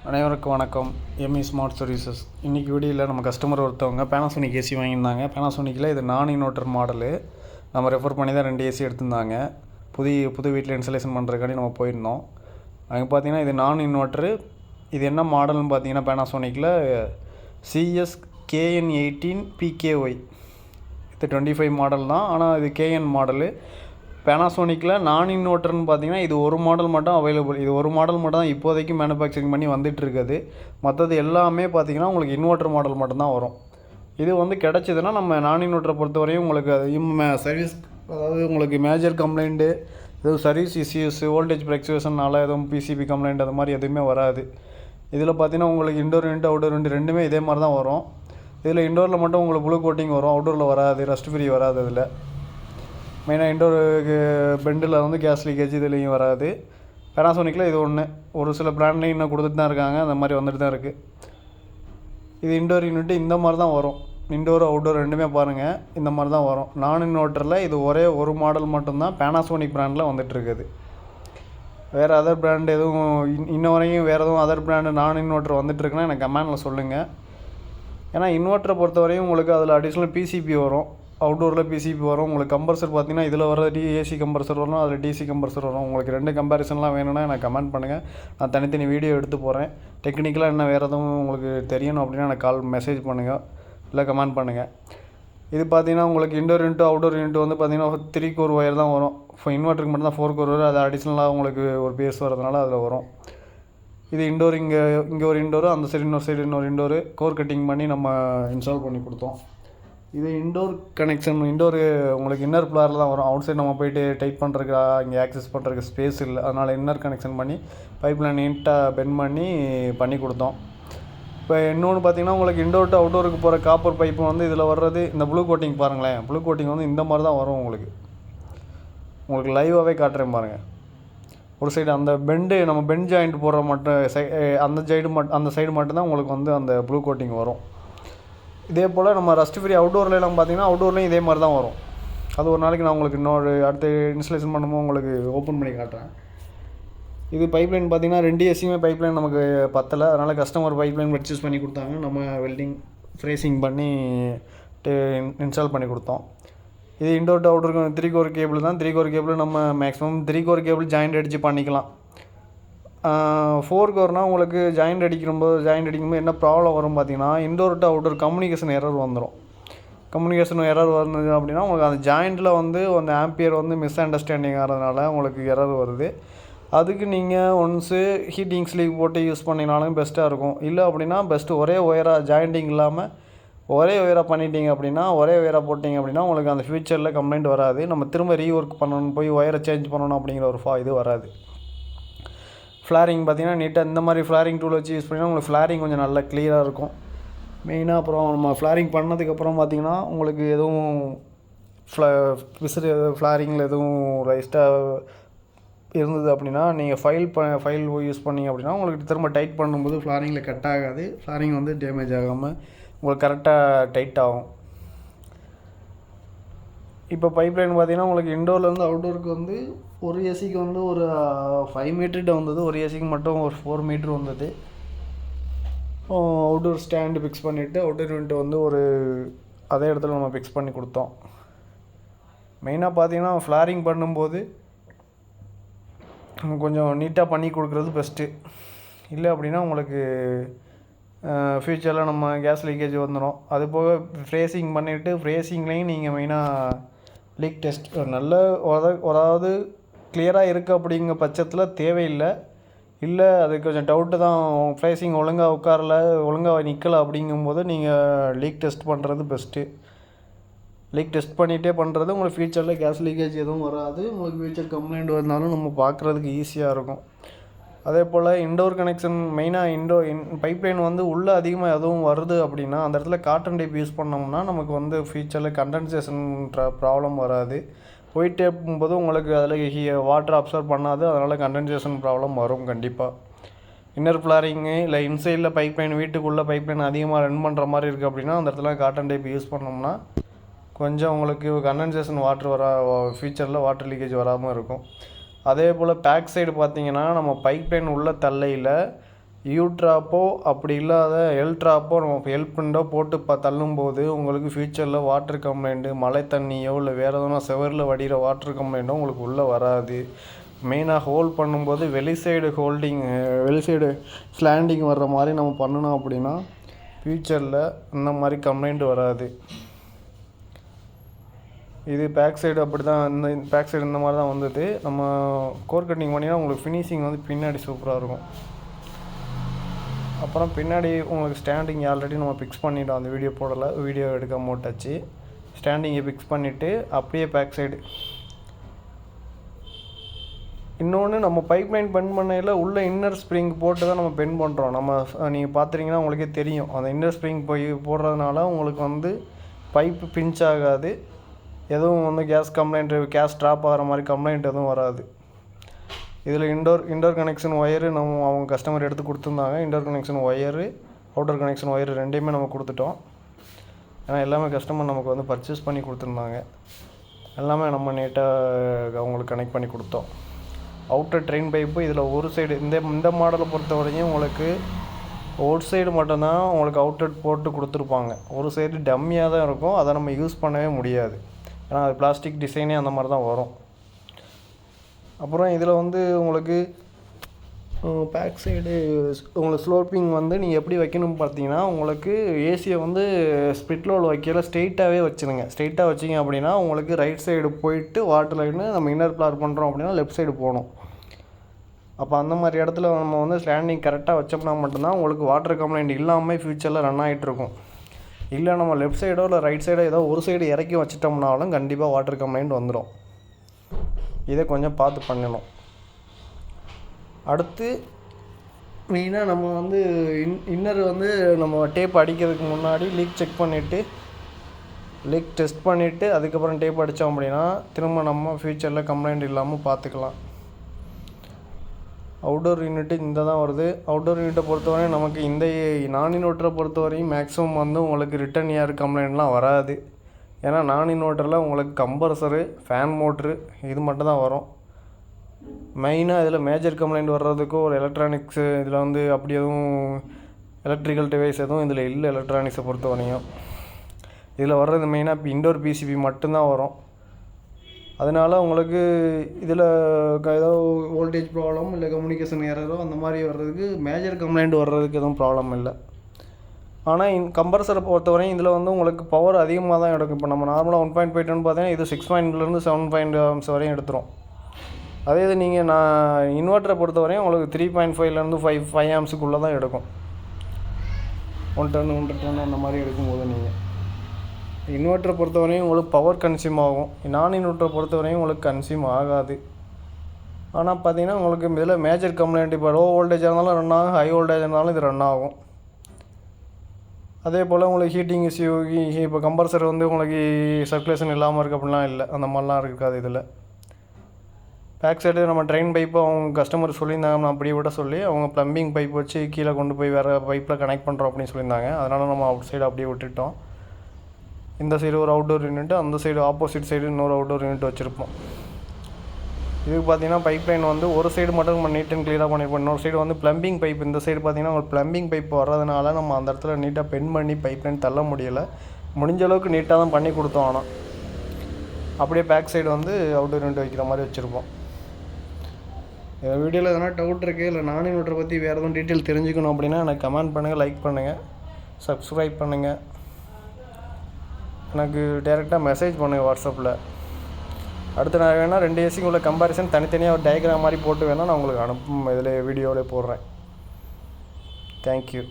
அனைவருக்கும் வணக்கம். M E smart services. இன்றைக்கி வீடியோவில் நம்ம கஸ்டமர் ஒருத்தவங்க பேனாசோனிக் ஏசி வாங்கியிருந்தாங்க. பேனாசோனிக்கில் இது நான் இன்வெர்ட்டர் மாடலு. நம்ம ரெஃபர் பண்ணி தான் 2 ஏசி எடுத்திருந்தாங்க. புது வீட்டில் இன்ஸ்டலேஷன் பண்ணுறதுக்காண்டி நம்ம போயிருந்தோம். அங்கே பார்த்தீங்கன்னா இது நான் இன்வெர்ட்டரு. இது என்ன மாடல்னு பார்த்தீங்கன்னா பேனாசோனிக்கில் CSKN18 PKY. இது 25 மாடல் தான், ஆனால் இது KN மாடலு. பேனாசோனிக்கில் நான் இன்வெர்ட்டர்னு பார்த்தீங்கன்னா இது ஒரு மாடல் மட்டும் அவைலபிள். இது ஒரு மாடல் மட்டும் தான் இப்போதைக்கு மேனுஃபேக்சரிங் பண்ணி வந்துட்டு இருக்குது. மற்றது எல்லாமே பார்த்தீங்கன்னா உங்களுக்கு இன்வெர்ட்டர் மாடல் மட்டும்தான் வரும். இது வந்து கிடச்சிதுன்னா நம்ம நான் இன்வெர்ட்டரை பொறுத்தவரையும் உங்களுக்கு சர்வீஸ், அதாவது உங்களுக்கு மேஜர் கம்ப்ளைண்ட்டு, எதுவும் சர்வீஸ் இஷ்யூஸ், வோல்டேஜ் ஃப்ளக்சுவேஷனால் எதுவும் பிசிபி கம்ப்ளைண்ட் அது மாதிரி எதுவுமே வராது. இதில் பார்த்தீங்கன்னா உங்களுக்கு இன்டோர் யூனிட் அவுட்டோர் யூனிட் ரெண்டுமே இதே மாதிரி தான் வரும். இதில் இன்டோரில் மட்டும் உங்களுக்கு ப்ளூ கோட்டிங் வரும், அவுட்டோரில் வராது, ரஸ்ட் ஃப்ரீ வராது. இதில் மெயினாக இன்டோருக்கு பெண்டில் வந்து கேஸ் லீக்கேஜ் இதுலேயும் வராது. பேனாசோனிக்கில் இது ஒன்று. ஒரு சில பிராண்ட்லேயும் இன்னும் கொடுத்துட்டு தான் இருக்காங்க, அந்த மாதிரி வந்துட்டு தான் இருக்குது. இது இன்டோர் யூனிட்டு இந்த மாதிரி தான் வரும். இன்டோர் அவுட்டோர் ரெண்டுமே பாருங்கள், இந்த மாதிரி தான் வரும். நான் இன்வெர்ட்டரில் இது ஒரே ஒரு மாடல் மட்டும்தான் பேனாசோனிக் பிராண்டில் வந்துட்டுருக்குது. வேறு அதர் பிராண்ட் எதுவும் இன்ன வரையும் வேறு எதுவும் அதர் பிராண்டு நான் இன்வெர்ட்டர் வந்துட்டுருக்குன்னா எனக்கு கமெண்டில் சொல்லுங்கள். ஏன்னா இன்வெர்ட்டரை பொறுத்தவரையும் உங்களுக்கு அதில் அடிஷ்னல் பிசிபி வரும், அவுட்டோரில் பிசிபி வரும். உங்களுக்கு கம்ப்ரஸர் பார்த்தீங்கன்னா இதில் வர ஏசி கம்ப்ரஸர் வரும், அதில் டிசி கம்ப்ரஸர் வரும். உங்களுக்கு 2 கம்பேரிசன்லாம் வேணும்னா எனக்கு கமெண்ட் பண்ணுங்கள். நான் தனித்தனி வீடியோ எடுத்து போகிறேன். டெக்னிக்கலாக என்ன வேறு எதுவும் உங்களுக்கு தெரியணும் அப்படின்னா எனக்கு மெசேஜ் பண்ணுங்கள், இல்லை கமெண்ட் பண்ணுங்கள். இது பார்த்தீங்கன்னா உங்களுக்கு இன்டோர் யூனிட் அவுட்டோர் யூனிட் வந்து பார்த்தீங்கன்னா 3 கோர் ஒயர் தான் வரும். இப்போ இன்வெர்ட்டருக்கு மட்டும் தான் 4 கோர் ஒயர். அது அடிஷ்னலாக உங்களுக்கு ஒரு பேஸ் வரதுனால அதில் வரும். இது இன்டோர், இங்கே ஒரு இன்டோரு, அந்த சைடு இன்னொரு இன்டோரு கோர் கட்டிங் பண்ணி நம்ம இன்ஸ்டால் பண்ணி கொடுத்தோம். இது இன்டோர் கனெக்ஷன். இன்டோரு உங்களுக்கு இன்னர் ஃப்ளாரில் தான் வரும். அவுட் சைடு நம்ம போய்ட்டு டைட் பண்ணுறதுக்கு இங்கே ஆக்சஸ் பண்ணுறதுக்கு ஸ்பேஸ் இல்லை, அதனால் இன்னர் கனெக்ஷன் பண்ணி பைப்பில் நீட்டாக பெண்ட் பண்ணி கொடுத்தோம். இப்போ இன்னொன்று பார்த்தீங்கன்னா உங்களுக்கு இன்டோர் டு அவுட்டோருக்கு போகிற காப்பர் பைப்பு வந்து இதில் வர்றது இந்த ப்ளூ கோட்டிங் பாருங்களேன். ப்ளூ கோட்டிங் வந்து இந்த மாதிரி தான் வரும். உங்களுக்கு லைவாகவே காட்டுறேன் பாருங்கள். ஒரு சைடு அந்த நம்ம பெண்ட் ஜாயிண்ட் போடுற மட்டும் அந்த சைடு மட்டும்தான் உங்களுக்கு வந்து அந்த ப்ளூ கோட்டிங் வரும். இதே போல் நம்ம ரஸ்ட் ஃப்ரீ அவுட்டோர்லாம் பார்த்தீங்கன்னா அவுட்டோர்லேயும் இதே மாதிரி தான் வரும். அது ஒரு நாளைக்கு நான் உங்களுக்கு இன்னொரு அடுத்த இன்ஸ்டலேஷன் பண்ணும்போது உங்களுக்கு ஓப்பன் பண்ணி காட்டுறேன். இது பைப்லைன் பார்த்தீங்கன்னா 2 ஏசியுமே பைப்லைன் நமக்கு பத்தலை, அதனால் கஸ்டமர் பைப்லைன் பர்ச்சேஸ் பண்ணி கொடுத்தாங்க. நம்ம வெல்டிங் ஃப்ரேசிங் பண்ணி இன்ஸ்டால் பண்ணி கொடுத்தோம். இது இன்டோர் டு அவுட்டருக்கு 3 கோர் கேபிள் தான். 3 கோர் கேபிள் நம்ம மேக்ஸிமம் 3 கோர் கேபிள் ஜாயிண்ட் அடித்து பண்ணிக்கலாம். 4 கோர்னால் உங்களுக்கு ஜாயிண்ட் அடிக்கும்போது என்ன ப்ராப்ளம் வரும் பார்த்தீங்கன்னா, indoor to outdoor communication error வந்துடும். கம்யூனிகேஷன் எரர் வந்தது அப்படின்னா உங்களுக்கு அந்த ஜாயிண்ட்டில் வந்து அந்த ஆம்பியர் வந்து மிஸ் அண்டர்ஸ்டாண்டிங் ஆகிறதுனால உங்களுக்கு எரர் வருது. அதுக்கு நீங்கள் ஒன்ஸு ஹீட்டிங் ஸ்லீவ் போட்டு யூஸ் பண்ணினாலும் பெஸ்ட்டாக இருக்கும். இல்லை அப்படின்னா பெஸ்ட்டு ஒரே ஒயராக ஜாயிண்டிங் இல்லாமல் ஒரே ஒயராக பண்ணிட்டீங்க அப்படின்னா, ஒரே ஒயராக போட்டிங்க அப்படின்னா உங்களுக்கு அந்த ஃப்யூச்சரில் கம்ப்ளைண்ட் வராது. நம்ம திரும்ப ரீஒர்க் பண்ணணும், போய் ஒயரை சேஞ்ச் பண்ணணும் அப்படிங்கிற ஒரு இது வராது. ஃப்ளாரிங் பார்த்தீங்கன்னா நீட்டாக இந்த மாதிரி ஃப்ளாரிங் டூல் வச்சு யூஸ் பண்ணிங்கன்னா உங்களுக்கு ஃப்ளாரிங் கொஞ்சம் நல்லா க்ளியராக இருக்கும். மெயினாக அப்புறம் நம்ம ஃப்ளாரிங் பண்ணதுக்கப்புறம் பார்த்தீங்கன்னா உங்களுக்கு எதுவும் ஃப்ளாரிங்கில் எதுவும் ரைஸ்ட்டாக இருந்தது அப்படின்னா நீங்கள் ஃபைல் யூஸ் பண்ணிங்க அப்படின்னா உங்களுக்கு திரும்ப டைட் பண்ணும்போது ஃப்ளாரிங்கில் கட் ஆகாது. ஃப்ளாரிங் வந்து டேமேஜ் ஆகாமல் உங்களுக்கு கரெக்டாக டைட் ஆகும். இப்போ பைப்லைன் பார்த்தீங்கன்னா உங்களுக்கு இன்டோர்லேருந்து அவுட்டோருக்கு வந்து ஒரு ஏசிக்கு வந்து ஒரு 5 மீட்டர்கிட்ட வந்தது, ஒரு ஏசிக்கு மட்டும் ஒரு 4 மீட்ரு வந்தது. அவுட்டோர் ஸ்டாண்டு ஃபிக்ஸ் பண்ணிவிட்டு அவுட்டோர் யூனிட் வந்து ஒரு அதே இடத்துல நம்ம ஃபிக்ஸ் பண்ணி கொடுத்தோம். மெயினாக பார்த்தீங்கன்னா ஃப்ளாரிங் பண்ணும்போது கொஞ்சம் நீட்டாக பண்ணி கொடுக்குறது பெஸ்ட்டு. இல்லை அப்படின்னா உங்களுக்கு ஃப்யூச்சரில் நம்ம கேஸ் லீக்கேஜ் வந்துடும். அது போக ஃப்ரேசிங் பண்ணிவிட்டு ஃப்ரேசிங்லேயும் நீங்கள் மெயினாக லீக் டெஸ்ட் நல்ல அதாவது கிளியராக இருக்குது அப்படிங்கிற பட்சத்தில் தேவையில்லை. இல்லை அது கொஞ்சம் டவுட்டு தான், ஃப்ரேசிங் ஒழுங்காக உட்காரல, ஒழுங்காக நிற்கலை அப்படிங்கும்போது நீங்கள் லீக் டெஸ்ட் பண்ணுறது பெஸ்ட்டு. லீக் டெஸ்ட் பண்ணிகிட்டே பண்ணுறது உங்களுக்கு ஃப்யூச்சரில் கேஸ் லீக்கேஜ் எதுவும் வராது. உங்களுக்கு ஃப்யூச்சர் கம்ப்ளைண்ட் வந்தாலும் நம்ம பார்க்குறதுக்கு ஈஸியாக இருக்கும். அதே போல் இன்டோர் கனெக்ஷன் மெயினாக பைப்லைன் வந்து உள்ளே அதிகமாக எதுவும் வருது அப்படின்னா அந்த இடத்துல காட்டன் டேப் யூஸ் பண்ணோம்னா நமக்கு வந்து ஃப்யூச்சரில் கண்டென்சேஷன்ற ப்ராப்ளம் வராது. போயிட்டே போகும்போது உங்களுக்கு அதில் வாட்டர் அப்சர்வ் பண்ணாது, அதனால் கண்டென்சேஷன் ப்ராப்ளம் வரும் கண்டிப்பாக. இன்னர் ஃப்ளாரிங்கு இல்லை இன்சைடில் பைப்லைன் வீட்டுக்குள்ளே பைப்லைன் அதிகமாக ரன் பண்ணுற மாதிரி இருக்குது அப்படின்னா அந்த இடத்துல காட்டன் டேப் யூஸ் பண்ணோம்னா கொஞ்சம் உங்களுக்கு கண்டென்சேஷன் வாட்டர் ஃப்யூச்சரில் வாட்டர் லீக்கேஜ் வராமல் இருக்கும். அதே போல் பேக் சைடு பார்த்தீங்கன்னா நம்ம பைப்லைன் உள்ள தள்ளையில் யூ ட்ராப்போ அப்படி இல்லாத எல் ட்ராப்போ நம்ம எல் பிரிண்டோ போட்டு தள்ளும்போது உங்களுக்கு ஃப்யூச்சரில் வாட்டர் கம்ப்ளைண்ட்டு, மழை தண்ணியோ இல்லை வேறு எதனா செவரில் வடிகிற வாட்டர் கம்ப்ளைண்ட்டோ உங்களுக்கு உள்ளே வராது. மெயினாக ஹோல்ட் பண்ணும்போது வெளி சைடு ஸ்லாண்டிங் வர்ற மாதிரி நம்ம பண்ணணும். அப்படின்னா ஃப்யூச்சரில் இந்த மாதிரி கம்ப்ளைண்ட் வராது. இது பேக் சைடு அப்படி தான், இந்த பேக் சைடு இந்த மாதிரி தான் வந்தது. நம்ம கோர் கட்டிங் பண்ணினா உங்களுக்கு ஃபினிஷிங் வந்து பின்னாடி சூப்பராக இருக்கும். அப்புறம் பின்னாடி உங்களுக்கு ஸ்டாண்டிங் ஆல்ரெடி நம்ம ஃபிக்ஸ் பண்ணிட்டோம். அந்த வீடியோ போடலை, வீடியோ எடுக்க போட்டாச்சு. ஸ்டாண்டிங்கை ஃபிக்ஸ் பண்ணிவிட்டு அப்படியே பேக் சைடு. இன்னொன்று, நம்ம பைப் லைன் பெண்ட் பண்ணையில் உள்ள இன்னர் ஸ்ப்ரிங் போட்டு தான் நம்ம பெண்ட் பண்ணுறோம். நீங்கள் பார்த்துட்டிங்கன்னா உங்களுக்கே தெரியும். அந்த இன்னர் ஸ்ப்ரிங் போடுறதுனால உங்களுக்கு வந்து பைப்பு பிஞ்ச் ஆகாது. எதுவும் வந்து கேஸ் ட்ராப் ஆகிற மாதிரி கம்ப்ளைண்ட் எதுவும் வராது. இதில் இன்டோர் கனெக்ஷன் ஒயரு அவங்க கஸ்டமர் எடுத்து கொடுத்துருந்தாங்க. Indoor connection wire, outer connection wire ரெண்டையுமே நம்ம கொடுத்துட்டோம். ஏன்னா எல்லாமே கஸ்டமர் நமக்கு வந்து பர்ச்சேஸ் பண்ணி கொடுத்துருந்தாங்க. எல்லாமே நம்ம நீட்டாக அவங்களுக்கு கனெக்ட் பண்ணி கொடுத்தோம். அவுட்டர் ட்ரெயின் பைப்பு இதில் ஒரு சைடு, இந்த மாடலை பொறுத்த வரையும் உங்களுக்கு ஒரு சைடு மட்டும்தான் உங்களுக்கு அவுட்லெட் போட்டு கொடுத்துருப்பாங்க. ஒரு சைடு டம்மியாக தான் இருக்கும். அதை நம்ம யூஸ் பண்ணவே முடியாது. ஏன்னா அது பிளாஸ்டிக் டிசைனே அந்த மாதிரி தான் வரும். அப்புறம் இதில் வந்து உங்களுக்கு பேக் சைடு உங்களுக்கு ஸ்லோப்பிங் வந்து நீங்கள் எப்படி வைக்கணும்னு பார்த்தீங்கன்னா, உங்களுக்கு ஏசியை வந்து ஸ்பிட் லோவில் வைக்கல ஸ்ட்ரெயிட்டாகவே வச்சுருங்க. ஸ்ட்ரெயிட்டாக வச்சிங்க அப்படின்னா உங்களுக்கு ரைட் சைடு போயிட்டு வாட்டர் லைனு நம்ம இன்னர் பிளார் பண்ணுறோம் அப்படின்னா லெஃப்ட் சைடு போகணும். அப்போ அந்த மாதிரி இடத்துல நம்ம வந்து ஸ்டாண்டிங் கரெக்டாக வச்சோம்னா மட்டும்தான் உங்களுக்கு வாட்டர் கம்ப்ளைண்ட் இல்லாமல் ஃப்யூச்சரில் ரன் ஆகிட்ருக்கும். இல்லை நம்ம லெஃப்ட் சைடோ இல்லை ரைட் சைடோ ஏதோ ஒரு சைடு இறக்கி வச்சிட்டோம்னாலும் கண்டிப்பாக வாட்டர் கம்ப்ளைண்ட் வந்துடும். இதை கொஞ்சம் பார்த்து பண்ணணும். அடுத்து மெயினாக நம்ம வந்து இன்னர் வந்து நம்ம டேப் அடிக்கிறதுக்கு முன்னாடி லீக் செக் பண்ணிவிட்டு, லீக் டெஸ்ட் பண்ணிவிட்டு அதுக்கப்புறம் டேப் அடித்தோம் அப்படின்னா திரும்ப நம்ம ஃப்யூச்சரில் கம்ப்ளைண்ட் இல்லாமல் பார்த்துக்கலாம். அவுட்டோர் யூனிட்டு இந்த தான் வருது. அவுட்டோர் யூனிட்டை பொறுத்தவரையும் நமக்கு இந்த நான் இன்வெர்ட்டரை பொறுத்தவரையும் மேக்ஸிமம் வந்து உங்களுக்கு ரிட்டன் ஏர் கம்ப்ளைண்ட்லாம் வராது. ஏன்னா நான் இன்வெர்ட்டரில் உங்களுக்கு கம்ப்ரஸரு, ஃபேன் மோட்ரு இது மட்டும் தான் வரும். மெயினாக இதில் மேஜர் கம்ப்ளைண்ட் வர்றதுக்கும் ஒரு எலக்ட்ரானிக்ஸு இதில் வந்து அப்படி எதுவும் எலக்ட்ரிக்கல் டிவைஸ் எதுவும் இதில் இல்லை. எலக்ட்ரானிக்ஸை பொறுத்தவரையும் இதில் வர்றது மெயினாக இப்போ இன்டோர் பிசிபி மட்டும்தான் வரும். அதனால் உங்களுக்கு இதில் ஏதோ வோல்டேஜ் ப்ராப்ளம் இல்லை கம்யூனிகேஷன் எரரோ அந்த மாதிரி வர்றதுக்கு மேஜர் கம்ப்ளைண்ட் வர்றதுக்கு எதுவும் ப்ராப்ளம் இல்லை. ஆனால் கம்ப்ரஸரை பொறுத்தவரையும் இதில் வந்து உங்களுக்கு பவர் அதிகமாக தான் எடுக்கும். இப்போ நம்ம நார்மலாக 1.5 டன்னு பார்த்தீங்கன்னா இது 6.0 7 ஆம்ஸ் வரையும் எடுத்துரும். அதே இது நான் இன்வெர்ட்டரை பொறுத்தவரையும் உங்களுக்கு 3.5 5 ஆம்ஸுக்குள்ளே தான் எடுக்கும். 1 டன் 1.5 டன் அந்த மாதிரி எடுக்கும்போது நீங்கள் இன்வெர்ட்டரை பொறுத்தவரையும் உங்களுக்கு பவர் கன்சியூம் ஆகும். நான் இன்வெர்ட்டரை பொறுத்தவரையும் உங்களுக்கு கன்சியூம் ஆகாது. ஆனால் பார்த்தீங்கன்னா உங்களுக்கு இதில் மேஜர் கம்ப்ளைண்ட் இப்போ லோ வோல்டேஜாக இருந்தாலும் ரன் ஆகும், ஹை வோல்டேஜ் இருந்தாலும் இது ரன் ஆகும். அதே போல் உங்களுக்கு ஹீட்டிங் இஷ்யூ, இப்போ கம்ப்ரஸர் வந்து உங்களுக்கு சர்க்குலேஷன் இல்லாமல் இருக்குது அப்படிலாம் இல்லை, அந்த மாதிரிலாம் இருக்காது. இதில் பேக் சைடு நம்ம ட்ரெயின் பைப்பு அவங்க கஸ்டமர் சொல்லியிருந்தாங்க, நான் அப்படியே விட சொல்லி அவங்க ப்ளம்பிங் பைப் வச்சு கீழே கொண்டு போய் வேறு பைப்பில் கனெக்ட் பண்ணுறோம் அப்படின்னு சொல்லியிருந்தாங்க. அதனால் நம்ம அவுட் சைடு அப்படியே விட்டுட்டோம். இந்த சைடு ஒரு அவுட்டோர் யூனிட்டு, அந்த சைடு ஆப்போசிட் சைடு இன்னொரு அவுட்டோர் யூனிட் வச்சுருப்போம். இதுக்கு பார்த்தீங்கன்னா பைப் லைன் வந்து ஒரு சைடு மட்டும் நம்ம நீட் அண்ட் க்ளியராக பண்ணியிருப்போம். இன்னொரு சைடு வந்து ப்ளம்பிங் பைப். இந்த சைடு பார்த்தீங்கன்னா ஒரு ப்ளம்பிங் பைப் வர்றதுனால நம்ம அந்த இடத்துல நீட்டாக பென் பண்ணி பைப் லைன் தள்ள முடியலை. முடிஞ்ச அளவுக்கு நீட்டாக தான் பண்ணி கொடுத்தோம். ஆனால் அப்படியே பேக் சைடு வந்து அவுட்டோர் யூனிட் வைக்கிற மாதிரி வச்சுருப்போம். வீடியோவில் எதனா டவுட் இருக்குது இல்லை நான் இன்வெர்ட்டரை பற்றி வேறு எதுவும் டீட்டெயில் தெரிஞ்சுக்கணும் அப்படின்னா எனக்கு கமெண்ட் பண்ணுங்கள், லைக் பண்ணுங்கள், சப்ஸ்கிரைப் பண்ணுங்கள். எனக்கு டேரெக்டாக மெசேஜ் பண்ணுங்கள் வாட்ஸ்அப்பில். அடுத்து நான் வேணால் 2 ஏசிக்கு உள்ள கம்பேரிசன் தனித்தனியாக ஒரு டயக்ராம் மாதிரி போட்டு வேணால் நான் உங்களுக்கு இதில் வீடியோவிலே போடுறேன். தேங்க்யூ.